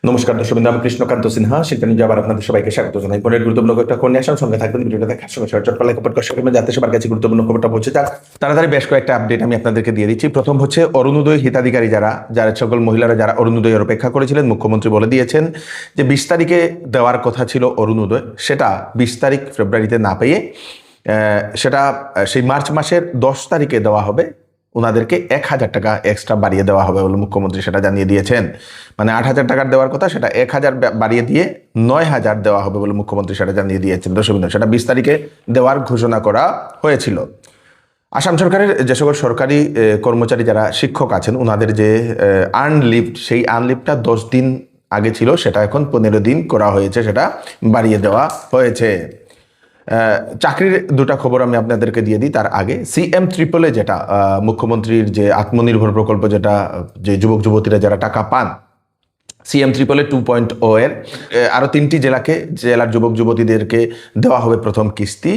নমস্কার দর্শক, আমি কৃষ্ণকান্ত সিনহা, শিল্পী নিউজে আবার আপনাদের সবাইকে স্বাগত জানাই। পরের গুরুত্বপূর্ণ একটা খবর নিয়ে আসার সঙ্গে থাকবেন ভিডিওটা দেখার সঙ্গে চটপট লাইক করবেন যাতে সবার কাছে গুরুত্বপূর্ণ খবরটা পৌঁছে যাক। তাড়াতাড়ি বেশ কয়েকটা আপডেট আমি আপনাদেরকে দিয়ে দিচ্ছি। প্রথম হচ্ছে অরুণোদয় হিতাধিকারী যারা সকল মহিলারা যারা অরুণোদয়ের অপেক্ষা করেছিলেন, মুখ্যমন্ত্রী বলে দিয়েছেন যে 20 তারিখে দেওয়ার কথা ছিল অরুণোদয়, সেটা 20 তারিখ ফেব্রুয়ারিতে না পেয়ে সেটা সেই মার্চ মাসের 10 তারিখে দেওয়া হবে। ওনাদেরকে 1000 টাকা এক্সট্রা বাড়িয়ে দেওয়া হবে বলে মুখ্যমন্ত্রী সেটা জানিয়ে দিয়েছেন। মানে 8000 টাকার দেওয়ার কথা, সেটা 1000 বাড়িয়ে দিয়ে 9000 দেওয়া হবে বলে মুখ্যমন্ত্রী সেটা জানিয়ে দিয়েছেন। দর্শক, সেটা 20 তারিখে দেওয়ার ঘোষণা করা হয়েছিল। আসাম সরকারের যে সকল সরকারি কর্মচারী যারা শিক্ষক আছেন, ওনাদের যে আর্ন লিভ, সেই আর্ন লিভটা 10 দিন আগে ছিল, সেটা এখন 15 দিন করা হয়েছে, সেটা বাড়িয়ে দেওয়া হয়েছে। চাকরির দুটা খবর আমি আপনাদেরকে দিয়ে দিই তার আগে। CM ট্রিপলে যেটা মুখ্যমন্ত্রীর যে আত্মনির্ভর প্রকল্প, যেটা যে যুবক যুবতীরা যারা টাকা পান, CM ট্রিপলে 2.0 এর আরও 3টি জেলার যুবক যুবতীদেরকে দেওয়া হবে প্রথম কিস্তি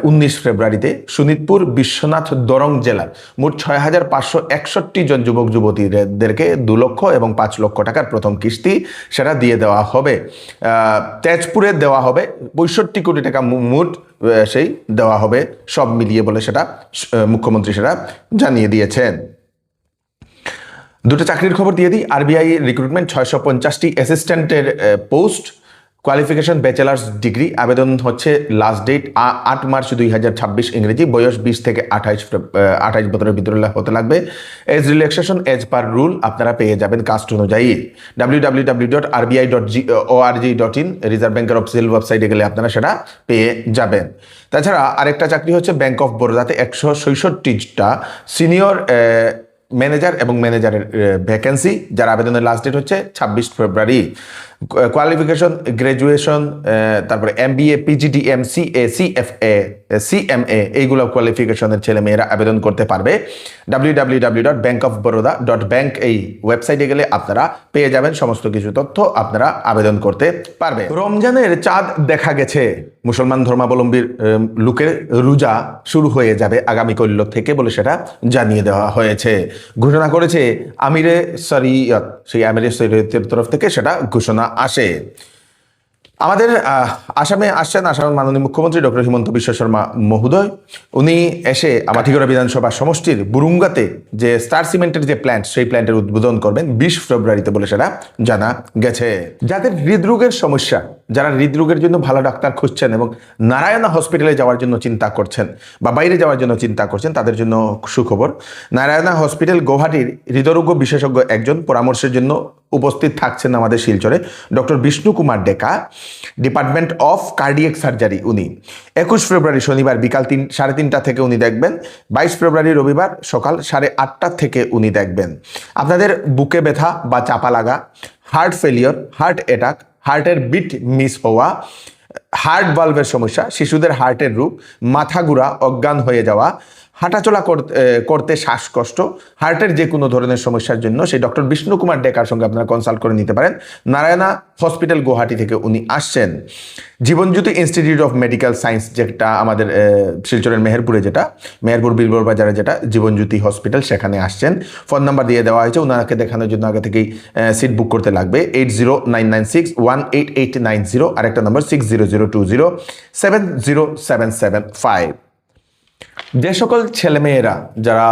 19 ফেব্রুয়ারিতে। শোনিতপুর, বিশ্বনাথ, দরং জেলার মোট 6561 জন যুবক যুবতীদেরকে 2 লক্ষ এবং 5 লক্ষ টাকার প্রথম কিস্তি সেটা দিয়ে দেওয়া হবে। তেজপুরে দেওয়া হবে 65 কোটি টাকা মোট সেই দেওয়া হবে সব মিলিয়ে বলে সেটা মুখ্যমন্ত্রী সেটা জানিয়ে দিয়েছেন। দুটো চাকরির খবর দিয়ে দিই। RBI রিক্রুটমেন্ট 650টি অ্যাসিস্ট্যান্টের পোস্ট, কোয়ালিফিকেশন ব্যাচেলার্স ডিগ্রি। আবেদন হচ্ছে লাস্ট ডেট 8 মার্চ 2026 ইংরেজি। বয়স 20 থেকে 28 বছরের ভিতরে হতে লাগবে। Age relaxation as per rule আপনারা পেয়ে যাবেন কাস্ট অনুযায়ী। www.rbi.org.in রিজার্ভ ব্যাংকের অফিসিয়াল ওয়েবসাইটে গেলে আপনারা সেটা পেয়ে যাবেন। তাছাড়া আরেকটা চাকরি হচ্ছে ব্যাংক অফ বরোদাতে 166টা সিনিয়র ম্যানেজার এবং ম্যানেজারের ভ্যাকেন্সি, যার আবেদনের লাস্ট ডেট হচ্ছে 26 ফেব্রুয়ারি। কোয়ালিফিকেশন গ্র্যাজুয়েশন, তারপরে MBA, PGDM, CA, CFA, CMA এইগুলো কোয়ালিফিকেশনের ছেলে মেয়েরা আবেদন করতে পারবে। www.bankofbaroda.bank এই ওয়েবসাইটে গেলে আপনারা পেয়ে যাবেন সমস্ত কিছু তথ্য, আপনারা আবেদন করতে পারবে। রমজানের চাঁদ দেখা গেছে, মুসলমান ধর্মাবলম্বীর লোকের রোজা শুরু হয়ে যাবে আগামীকাল থেকে বলে সেটা জানিয়ে দেওয়া হয়েছে। ঘোষণা করেছে আমিরে শরীয়ত, সেই আমিরে শরীয়তের তরফ থেকে সেটা ঘোষণা আসে। আমাদের আসামে আসছেন আসামের মাননীয় মুখ্যমন্ত্রী ডক্টর হিমন্ত বিশ্ব শর্মা মহোদয়। উনি এসে মাটিগড়া বিধানসভা সমষ্টির বুরুঙ্গাতে যে স্টার সিমেন্টের যে প্ল্যান্ট, সেই প্ল্যান্টের উদ্বোধন করবেন 20 ফেব্রুয়ারিতে বলে সেটা জানা গেছে। যাদের হৃদরোগের সমস্যা, যারা হৃদরোগের জন্য ভালো ডাক্তার খুঁজছেন এবং নারায়ণা হসপিটালে যাওয়ার জন্য চিন্তা করছেন বা বাইরে যাওয়ার জন্য চিন্তা করছেন, তাদের জন্য সুখবর। নারায়ণা হসপিটাল গুয়াহাটির হৃদরোগ বিশেষজ্ঞ একজন পরামর্শের জন্য উপস্থিত থাকছেন আমাদের শিলচরে doctor Bishnu Kumar Deka, department of cardiac surgery. উনি 21 ফেব্রুয়ারি শনিবার বিকাল 3:30টা থেকে উনি দেখবেন। 22 ফেব্রুয়ারি রবিবার সকাল 8:30 থেকে উনি দেখবেন। আপনাদের বুকে ব্যথা বা চাপা লাগা, হার্ট ফেলিওর, হার্ট অ্যাটাক, হার্টের বিট মিস হওয়া, হার্ট ভালভের সমস্যা, শিশুদের হার্টের রোগ, মাথা ঘোরা, অজ্ঞান হয়ে যাওয়া, হাঁটাচলা করতে শ্বাসকষ্ট, হার্টের যে কোনো ধরনের সমস্যার জন্য সেই ডক্টর বিষ্ণু কুমার ডেকার সঙ্গে আপনারা কনসাল্ট করে নিতে পারেন। নারায়ণা হসপিটাল গুয়াহাটি থেকে উনি আসছেন। Jibanjyoti institute of medical science, যেটা আমাদের শিলচরের মেহেরপুরে, যেটা মেহেরপুর বিলবর বাজারে যেটা জীবনজ্যোতি হসপিটাল, সেখানে আসছেন। ফোন নাম্বার দিয়ে দেওয়া হয়েছে, ওনাকে দেখানোর জন্য আগে থেকেই সিট বুক করতে লাগবে। 8099618890, আরেকটা নাম্বার 6002070775। যে সকল ছেলেমেয়েরা যারা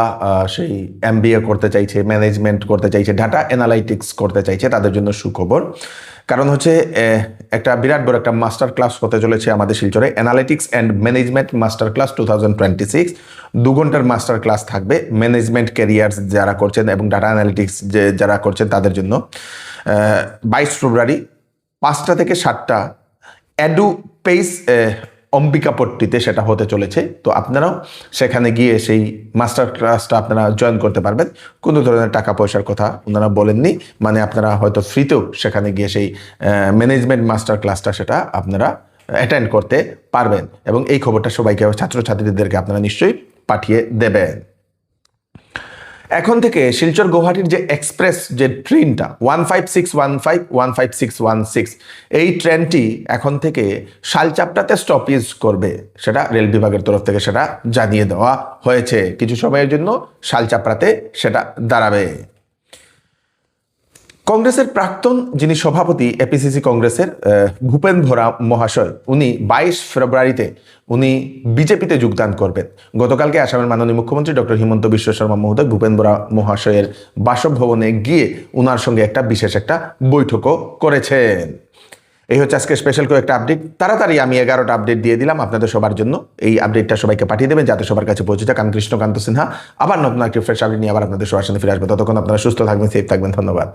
সেই MBA করতে চাইছে, ম্যানেজমেন্ট করতে চাইছে, ডাটা অ্যানালাইটিক্স করতে চাইছে, তাদের জন্য সুখবর। কারণ হচ্ছে একটা বিরাট বড় একটা মাস্টার ক্লাস হতে চলেছে আমাদের শিলচরে, analytics and management master class 2026। 2 ঘন্টার মাস্টার ক্লাস থাকবে ম্যানেজমেন্ট ক্যারিয়ার্স যারা করছেন এবং ডাটা অ্যানালিটিক্স যারা করছেন তাদের জন্য। 22 ফেব্রুয়ারি 5টা থেকে 7টা অ্যাডু পেইস অম্বিকাপট্টিতে সেটা হতে চলেছে। তো আপনারাও সেখানে গিয়ে সেই মাস্টার ক্লাসটা আপনারা জয়েন করতে পারবেন। কোনো ধরনের টাকা পয়সার কথা ওনারা বলেননি, মানে আপনারা হয়তো ফ্রিতেও সেখানে গিয়ে সেই ম্যানেজমেন্ট মাস্টার ক্লাসটা সেটা আপনারা অ্যাটেন্ড করতে পারবেন। এবং এই খবরটা সবাইকে, ছাত্রছাত্রীদেরকে আপনারা নিশ্চয়ই পাঠিয়ে দেবেন। এখন থেকে শিলচর গুয়াহাটির যে এক্সপ্রেস যে ট্রেনটা 15615 এই ট্রেনটি এখন থেকে শালচাপড়াতে স্টপেজ করবে, সেটা রেল বিভাগের তরফ থেকে সেটা জানিয়ে দেওয়া হয়েছে। কিছু সময়ের জন্য শালচাপড়াতে সেটা দাঁড়াবে। কংগ্রেসের প্রাক্তন যিনি সভাপতি এপিসিসি কংগ্রেসের ভূপেন ভরা মহাশয়, উনি 22 ফেব্রুয়ারিতে উনি বিজেপিতে যোগদান করবেন। গতকালকে আসামের মাননীয় মুখ্যমন্ত্রী ডক্টর হিমন্ত বিশ্ব শর্মা মহোদয় ভূপেন ভরা মহাশয়ের বাসভবনে গিয়ে উনার সঙ্গে একটা বিশেষ একটা বৈঠকও করেছেন। এই হচ্ছে আজকে স্পেশাল কয়েকটা আপডেট। তাড়াতাড়ি আমি 11টা আপডেট দিয়ে দিলাম আপনাদের সবার জন্য। এই আপডেটটা সবাইকে পাঠিয়ে দেবেন যাতে সবার কাছে পৌঁছে যাক। আমি কৃষ্ণকান্ত সিনহা আবার নতুন একটি ফ্রেশ আপডেট নিয়ে আবার আপনাদের সবার সামনে ফিরে আসবো। ততক্ষণ আপনারা সুস্থ থাকবেন, সেফ থাকবেন। ধন্যবাদ।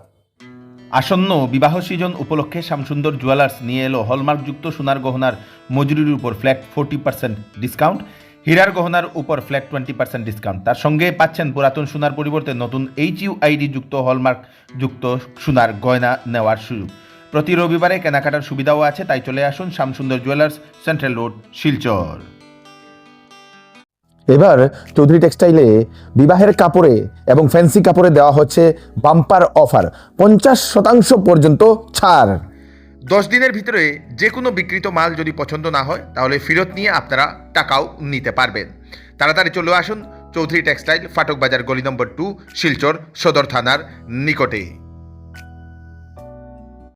আসন্ন বিবাহ সিজন উপলক্ষে শ্যামসুন্দর জুয়েলার্স নিয়ে এলো হলমার্কযুক্ত সোনার গহনার মজুরির উপর ফ্ল্যাট 40% ডিসকাউন্ট, হীরার গহনার উপর ফ্ল্যাট 20% ডিসকাউন্ট। তার সঙ্গে পাচ্ছেন পুরাতন সোনার পরিবর্তে নতুন HUID যুক্ত হলমার্কযুক্ত সোনার গয়না নেওয়ার সুযোগ। প্রতি রবিবারে কেনাকাটার সুবিধাও আছে, তাই চলে আসুন Shyamsundar jewellers, central road, Silchar. এবার চৌধুরী টেক্সটাইলে বিবাহের কাপড়ে এবং ফ্যান্সি কাপড়ে দেওয়া হচ্ছে বাম্পার অফার, 50% পর্যন্ত ছাড়। 10 দিনের ভিতরে যে কোনো বিক্রিত মাল যদি পছন্দ না হয় তাহলে ফেরত নিয়ে আপনারা টাকাও নিতে পারবেন। তাড়াতাড়ি চলে আসুন চৌধুরী টেক্সটাইল, ফাটক বাজার, গলি নম্বর 2, শিলচর সদর থানার নিকটে।